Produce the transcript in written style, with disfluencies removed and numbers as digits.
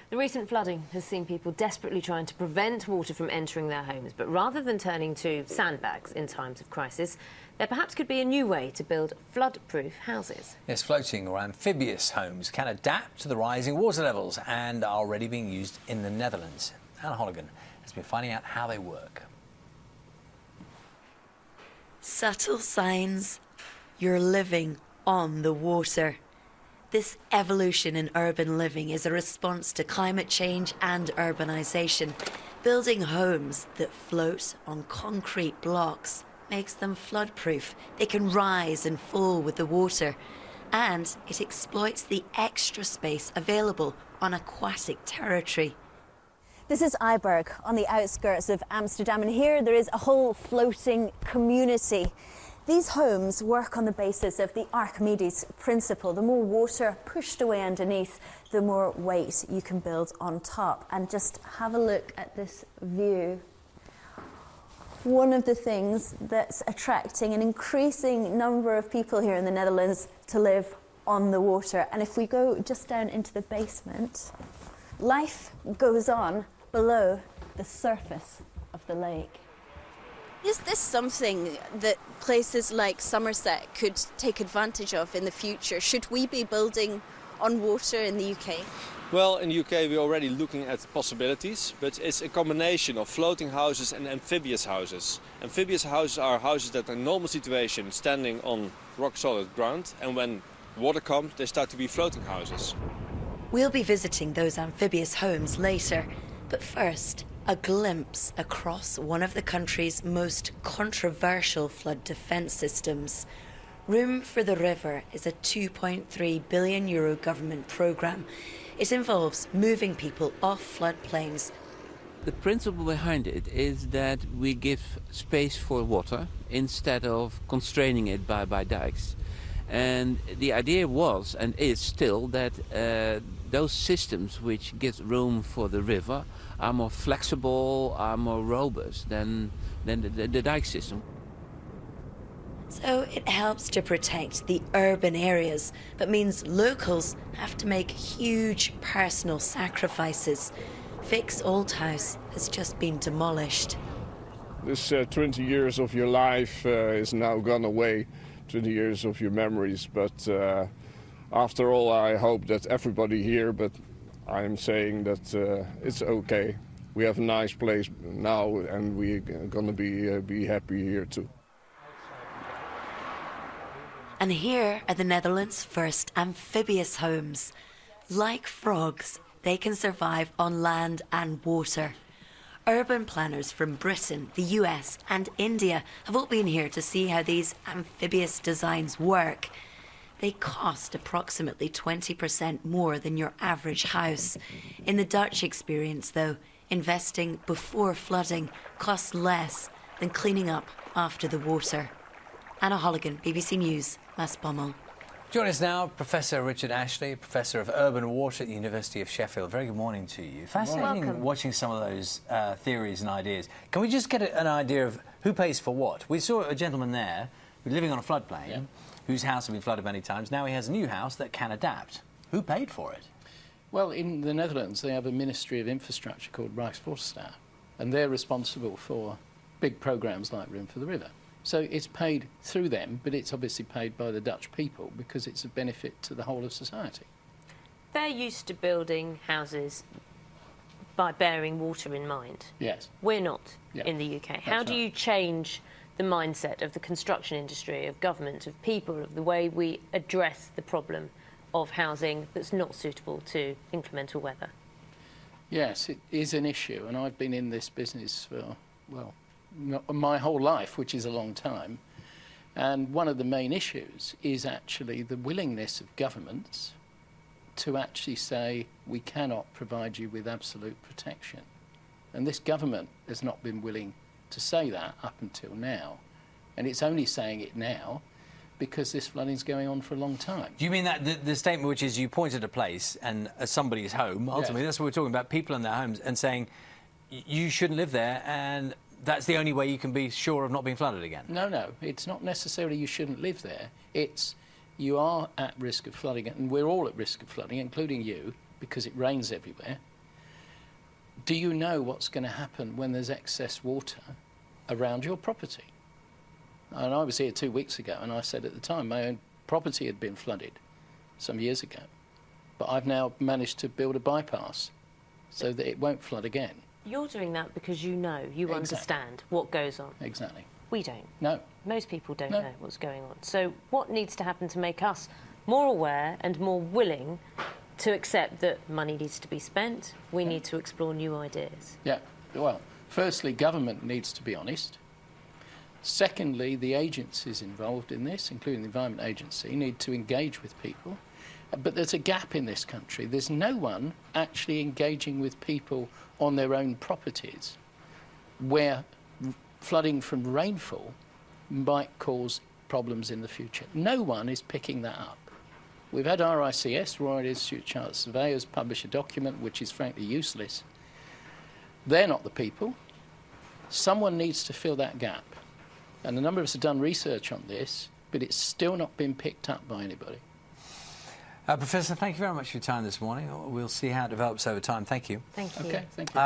The recent flooding has seen people desperately trying to prevent water from entering their homes, but rather than turning to sandbags in times of crisis, there perhaps could be a new way to build flood-proof houses. Yes, floating or amphibious homes can adapt to the rising water levels and are already being used in the Netherlands. Anna Holligan has been finding out how they work. Subtle signs you're living on the water. This evolution in urban living is a response to climate change and urbanisation. Building homes that float on concrete blocks makes them flood-proof. They can rise and fall with the water. And it exploits the extra space available on aquatic territory. This is Eiberg on the outskirts of Amsterdam, and here there is a whole floating community. These homes work on the basis of the Archimedes principle. The more water pushed away underneath, the more weight you can build on top. And just have a look at this view. One of the things that's attracting an increasing number of people here in the Netherlands to live on the water. And if we go just down into the basement, life goes on below the surface of the lake. Is this something that places like Somerset could take advantage of in the future? Should we be building on water in the UK? Well, in the UK we're already looking at possibilities, but it's a combination of floating houses and amphibious houses. Amphibious houses are houses that in normal situation standing on rock-solid ground, and when water comes they start to be floating houses. We'll be visiting those amphibious homes later, but first, a glimpse across one of the country's most controversial flood defence systems. Room for the River is a €2.3 billion government programme. It involves moving people off floodplains. The principle behind it is that we give space for water instead of constraining it by dikes. And the idea was and is still that those systems which give room for the river are more flexible, are more robust than the dike system. So it helps to protect the urban areas, but means locals have to make huge personal sacrifices. Vic's old house has just been demolished. This 20 years of your life is now gone away, 20 years of your memories, but after all I hope that everybody here, but I'm saying that it's okay. We have a nice place now and we're gonna be happy here too. And here are the Netherlands' first amphibious homes. Like frogs, they can survive on land and water. Urban planners from Britain, the US and India have all been here to see how these amphibious designs work. They cost approximately 20% more than your average house. In the Dutch experience, though, investing before flooding costs less than cleaning up after the water. Anna Holligan, BBC News, Maasbommel. Joining us now, Professor Richard Ashley, Professor of Urban Water at the University of Sheffield. Very good morning to you. Fascinating Welcome. Watching some of those theories and ideas. Can we just get an idea of who pays for what? We saw a gentleman there who's living on a floodplain, whose house had been flooded many times. Now he has a new house that can adapt. Who paid for it? Well, in the Netherlands, they have a Ministry of Infrastructure called Rijkswaterstaat, and they're responsible for big programmes like Room for the River. So it's paid through them, but it's obviously paid by the Dutch people because it's a benefit to the whole of society. They're used to building houses by bearing water in mind. Yes. We're not in the UK. How do right. you change the mindset of the construction industry, of government, of people, of the way we address the problem of housing that's not suitable to inclemental weather? Yes, it is an issue, and I've been in this business for, well, my whole life, which is a long time. And one of the main issues is actually the willingness of governments to actually say, we cannot provide you with absolute protection. And this government has not been willing to say that up until now. And it's only saying it now because this flooding's going on for a long time. Do you mean that the statement which is you point at a place and somebody's home, ultimately that's what we're talking about, people in their homes, and saying you shouldn't live there and that's the only way you can be sure of not being flooded again? No, it's not necessarily you shouldn't live there. It's you are at risk of flooding, and we're all at risk of flooding, including you, because it rains everywhere. do you know what's going to happen when there's excess water around your property? And I was here 2 weeks ago, and I said at the time my own property had been flooded some years ago. But I've now managed to build a bypass so that it won't flood again. You're doing that because you know, you understand what goes on. Exactly. We don't. No. Most people don't No. know what's going on. So what needs to happen to make us more aware and more willing to accept that money needs to be spent, we need to explore new ideas? Yeah. Well, firstly, government needs to be honest. Secondly, the agencies involved in this, including the Environment Agency, need to engage with people. But there's a gap in this country. There's no one actually engaging with people on their own properties where flooding from rainfall might cause problems in the future. No one is picking that up. We've had RICS, Royal Institute of Chartered Surveyors, publish a document which is frankly useless. They're not the people. Someone needs to fill that gap. And a number of us have done research on this, but it's still not been picked up by anybody. Professor, thank you very much for your time this morning. We'll see how it develops over time. Thank you. Thank you. Okay, thank you.